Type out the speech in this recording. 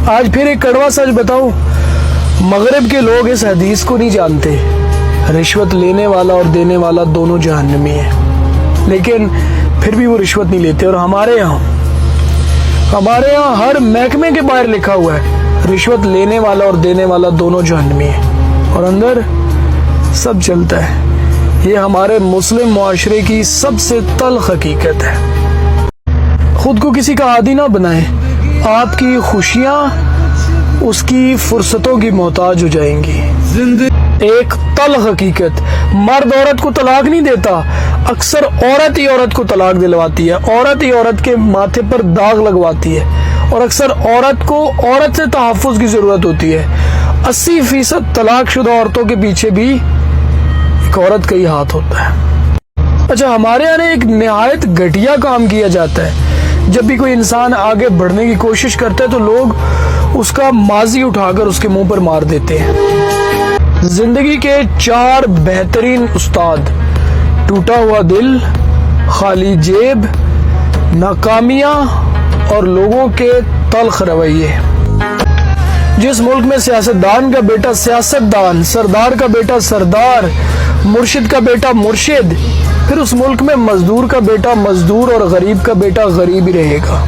آج پھر ایک کڑوا سچ بتاؤں، مغرب کے لوگ اس حدیث کو نہیں جانتے، رشوت لینے والا اور دینے والا دونوں جہنمی ہیں، لیکن پھر بھی وہ رشوت نہیں لیتے۔ اور ہمارے یہاں ہر محکمے کے باہر لکھا ہوا ہے رشوت لینے والا اور دینے والا دونوں جہنمی ہیں، اور اندر سب چلتا ہے۔ یہ ہمارے مسلم معاشرے کی سب سے تلخ حقیقت ہے۔ خود کو کسی کا عادی نہ بنائیں، آپ کی خوشیاں اس کی فرصتوں کی محتاج ہو جائیں گی۔ ایک تلخ حقیقت، مرد عورت کو طلاق نہیں دیتا، اکثر عورت ہی عورت کو طلاق دلواتی ہے، عورت ہی عورت کے ماتھے پر داغ لگواتی ہے، اور اکثر عورت کو عورت سے تحفظ کی ضرورت ہوتی ہے۔ 80% طلاق شدہ عورتوں کے پیچھے بھی ایک عورت کا ہی ہاتھ ہوتا ہے۔ اچھا، ہمارے یہاں ایک نہایت گھٹیا کام کیا جاتا ہے۔ جب بھی کوئی انسان آگے بڑھنے کی کوشش کرتا ہے تو لوگ اس کا ماضی اٹھا کر اس کے منہ پر مار دیتے ہیں۔ زندگی کے 4 بہترین استاد: ٹوٹا ہوا دل، خالی جیب، ناکامیاں اور لوگوں کے تلخ رویے۔ جس ملک میں سیاستدان کا بیٹا سیاستدان، سردار کا بیٹا سردار، مرشد کا بیٹا مرشد، پھر اس ملک میں مزدور کا بیٹا مزدور اور غریب کا بیٹا غریب ہی رہے گا۔